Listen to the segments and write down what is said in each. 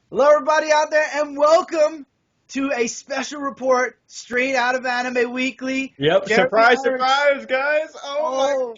Hello, everybody out there, and welcome to a special report straight out of Anime Weekly. Yep, Jeremy surprise, Irons. surprise, guys! Oh my Oh,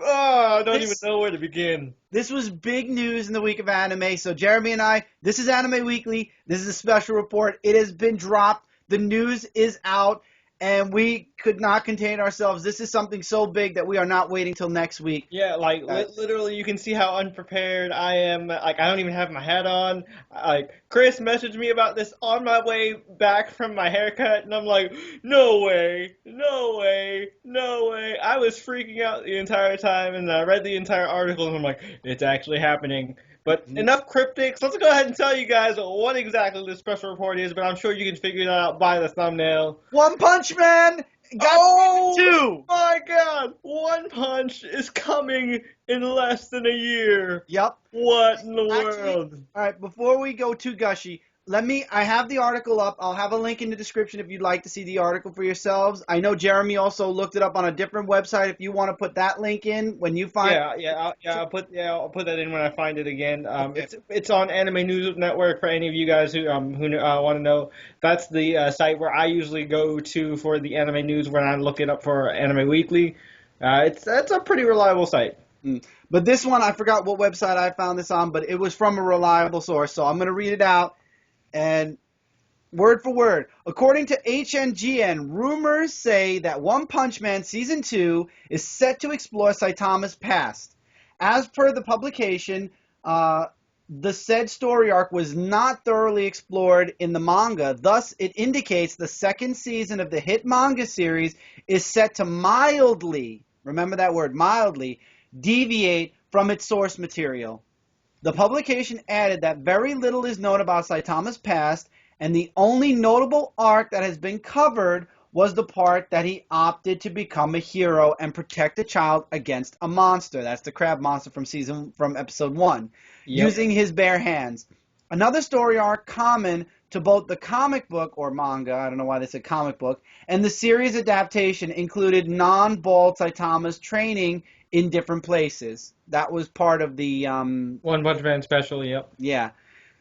god, I don't even this know where to begin. this was big news in the week of anime. So Jeremy and I, this is Anime Weekly. This is a special report. It has been dropped. The news is out, and we could not contain ourselves. This is something so big that we are not waiting till next week. Yeah, like Guys. literally, you can see how unprepared I am. Like, I don't even have my hat on. Like, Chris messaged me about this on my way back from my haircut, and I'm like, no way, no way, no way. I was freaking out the entire time, and I read the entire article, and I'm like, it's actually happening. But enough cryptics. Let's go ahead and tell you guys what exactly this special report is. But I'm sure you can figure it out by the thumbnail. One Punch Man got Oh season two. my god! One Punch is coming in less than a year. Yep. What in the Actually, world? all right, before we go too gushy, I have the article up. I'll have a link in the description if you'd like to see the article for yourselves. I know Jeremy also looked it up on a different website. If you want to put that link in when you find I'll put that in when I find it again. Okay. It's on Anime News Network for any of you guys who want to know. That's the site where I usually go to for the anime news when I'm looking up for Anime Weekly. It's a pretty reliable site. But this one, I forgot what website I found this on, but it was from a reliable source. So I'm going to read it out and word for word. According to HNGN, rumors say that One Punch Man Season 2 is set to explore Saitama's past. As per the publication, the said story arc was not thoroughly explored in the manga. Thus, it indicates the second season of the hit manga series is set to mildly, remember that word, mildly, deviate from its source material. The publication added that very little is known about Saitama's past, and the only notable arc that has been covered was the part that he opted to become a hero and protect a child against a monster. That's the crab monster from episode 1, Yep. using his bare hands. Another story arc common to both the comic book or manga, I don't know why they said comic book, and the series adaptation included non-bald Saitama's training in different places. That was part of the One Punch Man special. Yep. yeah.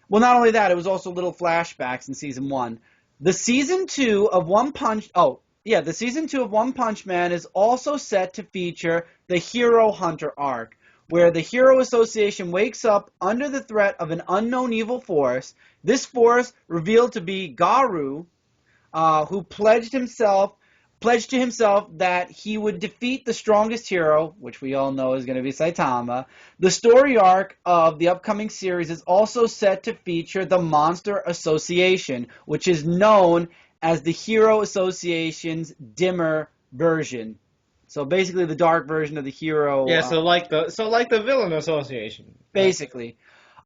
Well, not only that, it was also little flashbacks in season 1. The season 2 of One Punch Oh, yeah, the season 2 of One Punch Man is also set to feature the Hero Hunter arc, where the Hero Association wakes up under the threat of an unknown evil force. This force revealed to be Garu, who pledged to himself that he would defeat the strongest hero, which we all know is going to be Saitama. The story arc of the upcoming series is also set to feature the Monster Association, which is known as the Hero Association's dimmer version. So basically the dark version of the hero. Yeah. So like the Villain Association. Basically.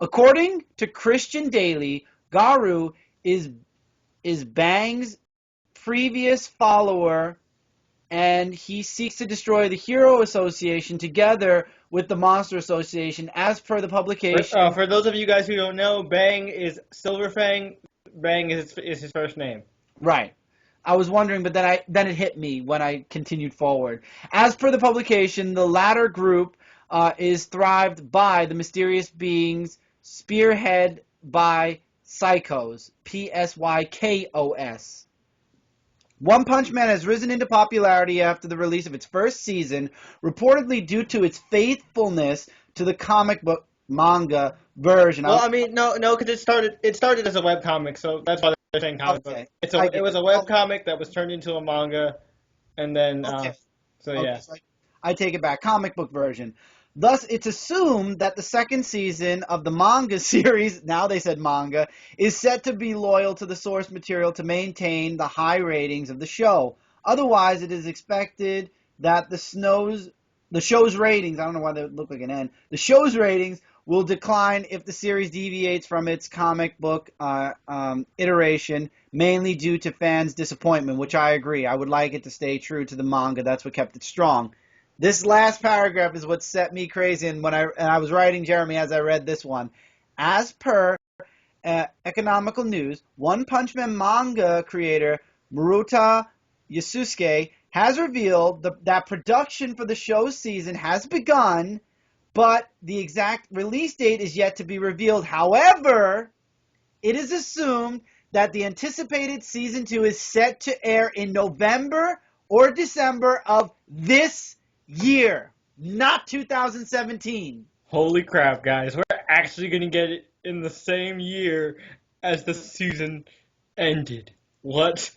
According to Christian Daily, Garu is Bang's previous follower, and he seeks to destroy the Hero Association together with the Monster Association, as per the publication. For those of you guys who don't know, Bang is Silverfang. Bang is his first name. Right. I was wondering, but then it hit me when I continued forward. As per the publication, the latter group is thrived by the mysterious beings spearhead by Psychos, Psykos. One Punch Man has risen into popularity after the release of its first season, reportedly due to its faithfulness to the comic book manga version. Well, I mean, no, because it started as a webcomic, so that's why they're saying comic book. Okay, It was a webcomic that was turned into a manga, and then okay, so okay. yeah. So I take it back. Comic book version. Thus, it's assumed that the second season of the manga series, now they said manga, is set to be loyal to the source material to maintain the high ratings of the show. Otherwise, it is expected that the show's ratings, I don't know why they would look like an N, the show's ratings will decline if the series deviates from its comic book iteration, mainly due to fans' disappointment, which I agree. I would like it to stay true to the manga. That's what kept it strong. This last paragraph is what set me crazy, and I was writing Jeremy as I read this one. As per Economical News, One Punch Man manga creator Muruta Yasusuke has revealed that production for the show's season has begun, but the exact release date is yet to be revealed. However, It is assumed that the anticipated season 2 is set to air in November or December of this year, not 2017. Holy crap, guys. We're actually going to get it in the same year as the season ended. What?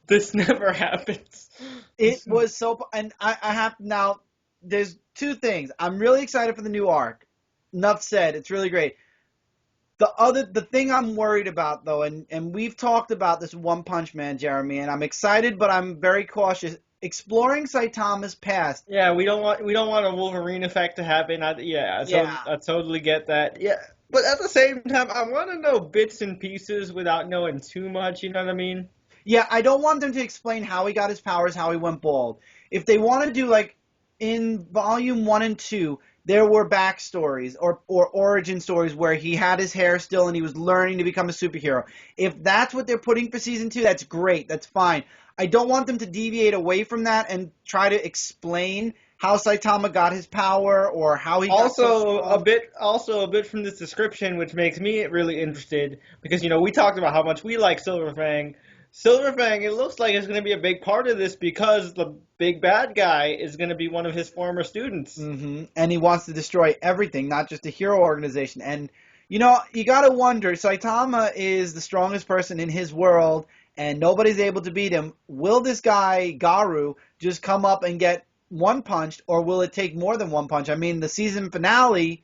This never happens. It was so, and I have now. There's two things. I'm really excited for the new arc. Enough said. It's really great. The thing I'm worried about though, and we've talked about this One Punch Man, Jeremy, and I'm excited, but I'm very cautious. Exploring Saitama's past. Yeah, we don't want a Wolverine effect to happen. I totally get that. Yeah, but at the same time, I want to know bits and pieces without knowing too much. You know what I mean? Yeah, I don't want them to explain how he got his powers, how he went bald. If they want to do like in volume 1 and 2, there were backstories or origin stories where he had his hair still and he was learning to become a superhero. If that's what they're putting for season 2, that's great. That's fine. I don't want them to deviate away from that and try to explain how Saitama got his power or how he got so Also a bit from this description, which makes me really interested because we talked about how much we like Silverfang. Silverfang, it looks like it's going to be a big part of this because the big bad guy is going to be one of his former students. Mm-hmm. And he wants to destroy everything, not just the hero organization. And, you got to wonder, Saitama is the strongest person in his world, and nobody's able to beat him. Will this guy, Garu, just come up and get one punched, or will it take more than one punch? I mean, the season finale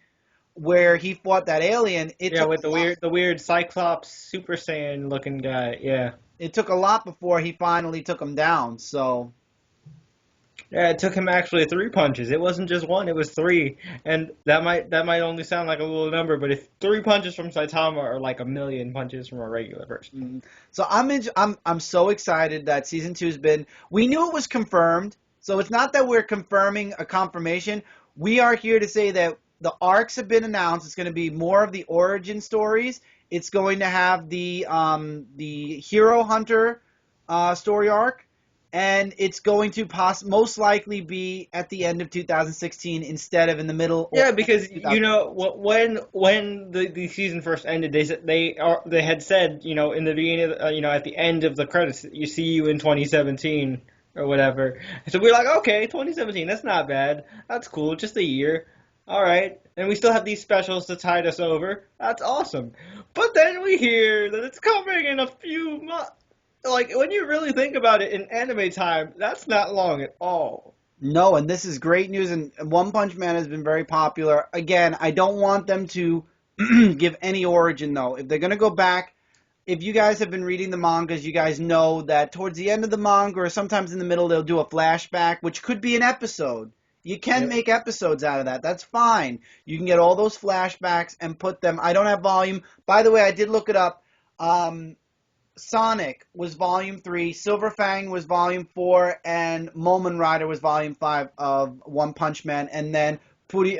where he fought that alien, with the weird Cyclops Super Saiyan looking guy, yeah. It took a lot before he finally took him down, so... Yeah, it took him actually 3 punches. It wasn't just 1, it was 3. And that might only sound like a little number, but if 3 punches from Saitama are like a million punches from a regular person. Mm-hmm. So I'm so excited that season 2's been... We knew it was confirmed, so it's not that we're confirming a confirmation. We are here to say that the arcs have been announced. It's going to be more of the origin stories. It's going to have the Hero Hunter story arc, and it's going to most likely be at the end of 2016 instead of in the middle. Yeah, because when the season first ended, they had said in the beginning at the end of the credits, you see you in 2017 or whatever. So we're like, okay, 2017, that's not bad. That's cool, just a year. All right, and we still have these specials to tide us over. That's awesome. But then we hear that it's coming in a few months. Like, when you really think about it in anime time, that's not long at all. No, and this is great news, and One Punch Man has been very popular. Again, I don't want them to give any origin, though. If they're going to go back, if you guys have been reading the mangas, you guys know that towards the end of the manga or sometimes in the middle, they'll do a flashback, which could be an episode. You can make episodes out of that. That's fine. You can get all those flashbacks and put them. I don't have volume. By the way, I did look it up. Sonic was volume 3, Silverfang was volume 4, and Moment Rider was volume 5 of One Punch Man, and then Pretty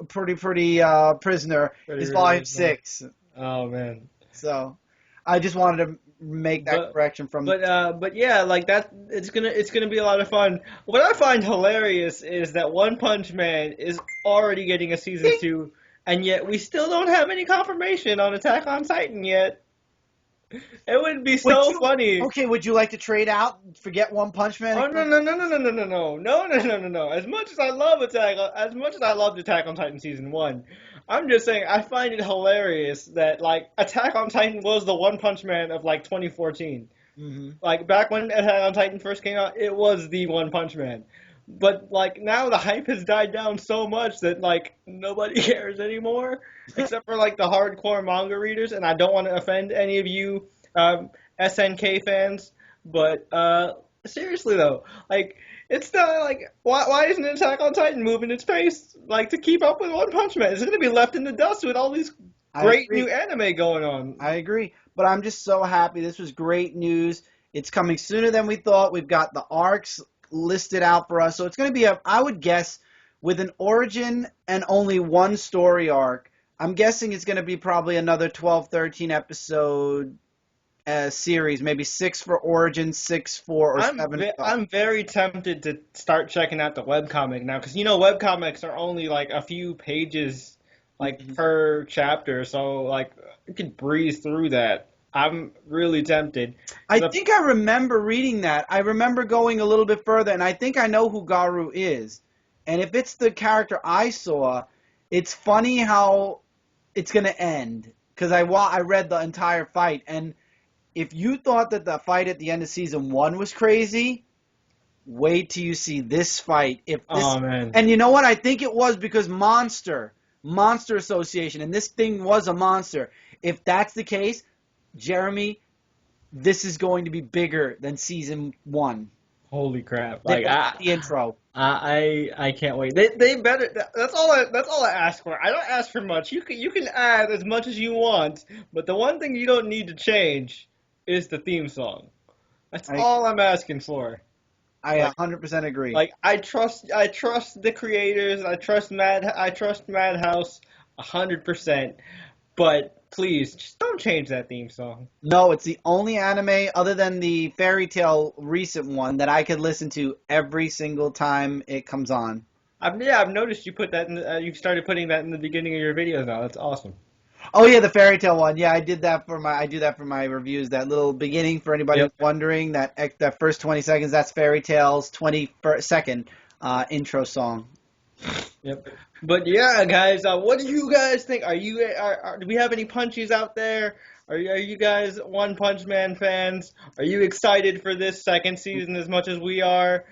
Prisoner is volume 6. Oh man. So I just wanted to make that correction from. But yeah, like that. It's gonna be a lot of fun. What I find hilarious is that One Punch Man is already getting a season 2, and yet we still don't have any confirmation on Attack on Titan yet. It would be so funny. Okay, would you like to trade out? Forget One Punch Man? Oh no. As much as I love Attack on Titan season 1, I'm just saying I find it hilarious that like Attack on Titan was the One Punch Man of like 2014. Mm-hmm. Like back when Attack on Titan first came out, it was the One Punch Man. But like now the hype has died down so much that like nobody cares anymore, except for like the hardcore manga readers. And I don't want to offend any of you SNK fans, but seriously though, like it's not like why isn't Attack on Titan moving its pace like to keep up with One Punch Man? It's going to be left in the dust with all these great new anime going on. I agree, but I'm just so happy. This was great news. It's coming sooner than we thought. We've got the arcs listed out for us. So it's going to be I would guess, with an origin and only one story arc, I'm guessing it's going to be probably another 12, 13 episode series. Maybe 6 for origin, 6 for, or 7. I'm very tempted to start checking out the webcomic now, because webcomics are only like a few pages like per chapter, so like you could breeze through that. I'm really tempted. I 'Cause think I remember reading that. I remember going a little bit further, and I think I know who Garu is. And if it's the character I saw, it's funny how it's going to end. Because I read the entire fight, and if you thought that the fight at the end of season 1 was crazy, wait till you see this fight. If this, Oh man. and you know what? I think it was because Monster Association, and this thing was a monster. If that's the case, Jeremy, this is going to be bigger than season 1. Holy crap! They Like got the intro. I can't wait. They better. That's all I ask for. I don't ask for much. You can add as much as you want, but the one thing you don't need to change is the theme song. That's I all I'm asking for. I Like 100% agree. like I trust the creators. I trust Madhouse 100%. But please, just don't change that theme song. No, it's the only anime other than the Fairy Tale recent one that I could listen to every single time it comes on. I've noticed you put that you've started putting that in the beginning of your videos now. That's awesome. Oh yeah, the Fairy Tale one. Yeah, I do that for my reviews. That little beginning for anybody Yep. who's wondering, that first 20 seconds, that's Fairy Tale's 22nd intro song. Yep. But yeah, guys, what do you guys think? Do we have any punchies out there? Are you guys One Punch Man fans? Are you excited for this second season as much as we are?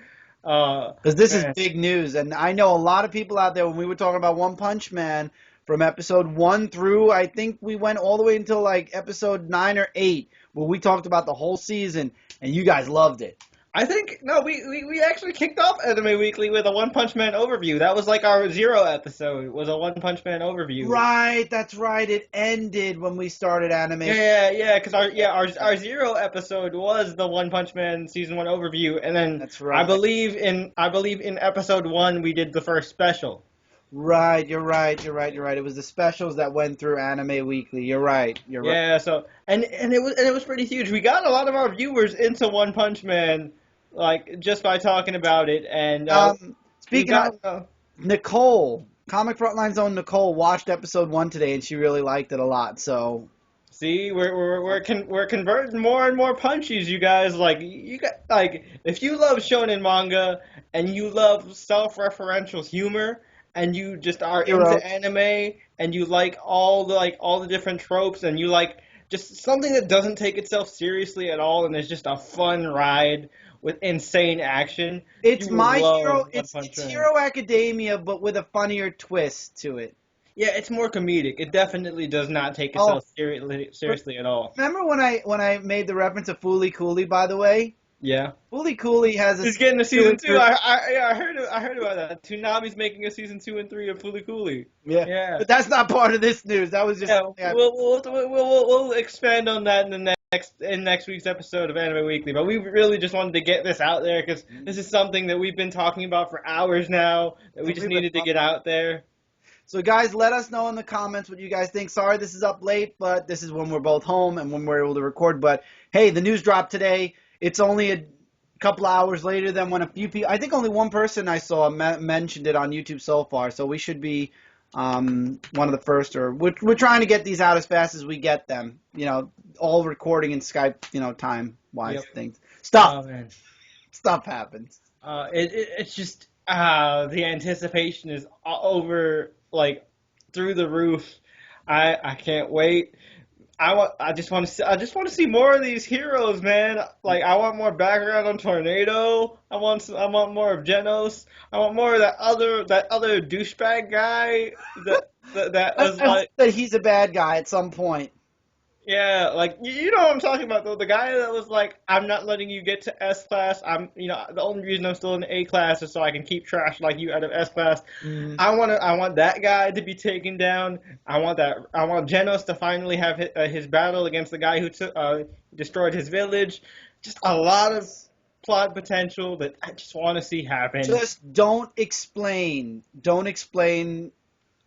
Because this is Man, big news, and I know a lot of people out there. When we were talking about One Punch Man from episode 1 through, I think we went all the way until like episode 9 or 8, where we talked about the whole season, and you guys loved it. I think no, we actually kicked off Anime Weekly with a One Punch Man overview. That was like our 0 episode. Was a One Punch Man overview. Right, that's right. It ended when we started anime. Yeah, because our 0 episode was the One Punch Man season 1 overview, and then That's right. I believe in episode 1 we did the first special. Right, you're right. It was the specials that went through Anime Weekly. You're right. Yeah, so and it was pretty huge. We got a lot of our viewers into One Punch Man, like just by talking about it, and we Speaking got of Nicole, Comic Frontline's own Nicole watched episode 1 today, and she really liked it a lot. So see we're converting more and more punchies, you guys. Like you got like if you love shonen manga and you love self-referential humor and you just are Heroes. into anime and you like all the different tropes and you like just something that doesn't take itself seriously at all and is just a fun ride with insane action. it's You will My love Hero. One It's Punch Man. Hero Academia, but with a funnier twist to it. Yeah, it's more comedic. It definitely does not take Oh, itself seriously at all. remember when I made the reference to Fooly Cooley? By the way, Yeah. Fooly Cooley has a He's getting a season season and 2. three. I heard about that. Toonami's making a season 2 and 3 of Fooly Cooly. Yeah. Yeah. But that's not part of this news. That was just Yeah, something I- we'll expand on that in the next week's episode of Anime Weekly. But we really just wanted to get this out there because this is something that we've been talking about for hours now. That we just needed to get out there. So guys, let us know in the comments what you guys think. Sorry this is up late, but this is when we're both home and when we're able to record. But hey, the news dropped today. It's only a couple hours later than when a few people, I think only one person I saw mentioned it on YouTube so far. So we should be one of the first, or we're trying to get these out as fast as we get them. You know, all recording in Skype, time wise Yep. things. Stuff Oh man. happens. It's just the anticipation is over like through the roof. I can't wait. I just want to see more of these heroes, man. Like I want more background on Tornado. I want more of Genos. I want more of that other douchebag guy that was I hope like. that he's a bad guy at some point. Yeah, like you know what I'm talking about though. The guy that was like, "I'm not letting you get to S class. The only reason I'm still in A class is so I can keep trash like you out of S class." Mm. I want that guy to be taken down. I want Genos to finally have his battle against the guy who destroyed his village. Just a lot of plot potential that I just want to see happen. Just don't explain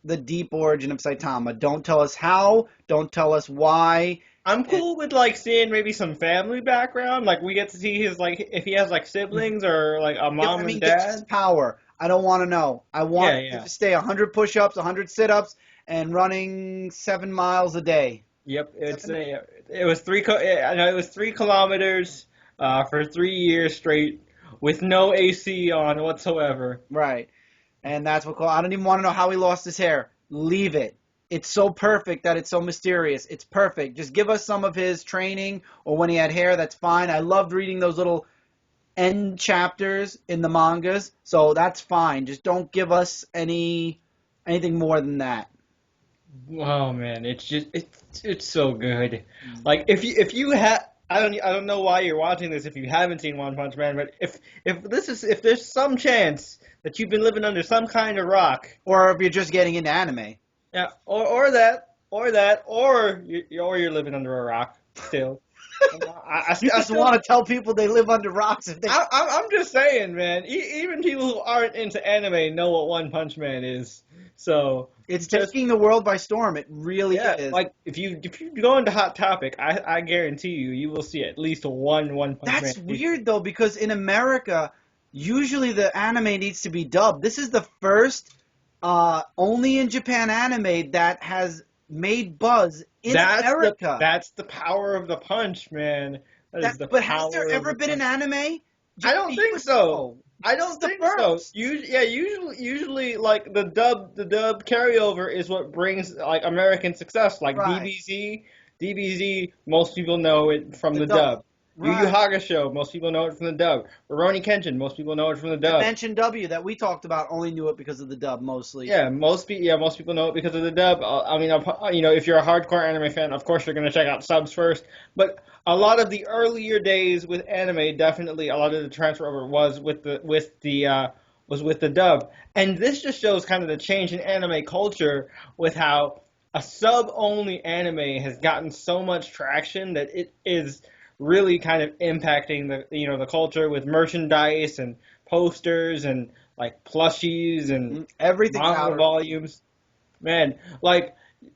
the deep origin of Saitama. Don't tell us how. Don't tell us why. I'm cool with like seeing maybe some family background. Like we get to see his like if he has like siblings or like a mom and Get his dad. power. I don't want to know. I want Yeah. him to stay 100 push-ups, 100 sit-ups, and running 7 miles a day. Yep, it was I know it was 3 kilometers for 3 years straight with no AC on whatsoever. Right. And that's what I don't even want to know how he lost his hair. Leave it. It's so perfect that it's so mysterious. It's perfect. Just give us some of his training or when he had hair, that's fine. I loved reading those little end chapters in the mangas, so that's fine. Just don't give us anything more than that. Oh man, it's so good. Like if you have I don't know why you're watching this if you haven't seen One Punch Man, but if there's some chance that you've been living under some kind of rock, Or if you're just getting into anime. yeah, or you're living under a rock still. You just want to tell people they live under rocks if they. I'm just saying, man. Even people who aren't into anime know what One Punch Man is. So It's just taking the world by storm. It really yeah, is. like if you go into Hot Topic, I guarantee you will see at least One Punch Man. That's weird though, because in America, usually the anime needs to be dubbed. This is the first, only in Japan anime that has made buzz in America. That's the power of the punch, man. That is the But power has there of ever the been an punch. anime? I don't think so. I don't the think so. first. Usually, like the dub carryover is what brings like American success. Like Right. DBZ, most people know it from The the dub. dub. Yu Yu Right. Hakusho, most people know it from the dub. Rurouni Kenshin, most people know it from the dub. Dimension W that we talked about only knew it because of the dub mostly. Yeah, most people know it because of the dub. I mean, you know, if you're a hardcore anime fan, of course you're gonna check out subs first. But a lot of the earlier days with anime, definitely a lot of the transfer over was with the dub. And this just shows kind of the change in anime culture with how a sub-only anime has gotten so much traction that it is really kind of impacting the culture with merchandise and posters and like plushies and Everything manga out. volumes. Man, like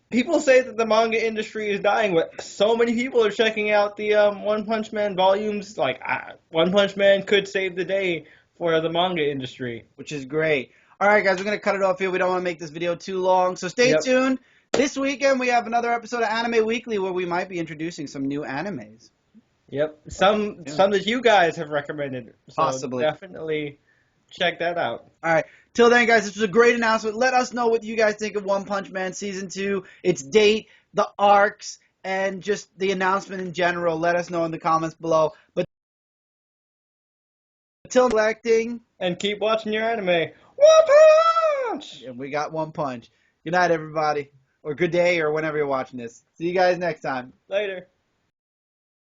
people say that the manga industry is dying, but so many people are checking out the One Punch Man volumes. Like One Punch Man could save the day for the manga industry. Which is great. All right, guys, we're going to cut it off here. We don't want to make this video too long, so stay Yep. tuned. This weekend, we have another episode of Anime Weekly where we might be introducing some new animes. Yep, some that you guys have recommended. So Possibly. definitely check that out. All right. Till then, guys, this was a great announcement. Let us know what you guys think of One Punch Man Season 2, its date, the arcs, and just the announcement in general. Let us know in the comments below. But until collecting, And keep watching your anime. One Punch! we got One Punch. Good night, everybody. Or good day, or whenever you're watching this. See you guys next time. Later.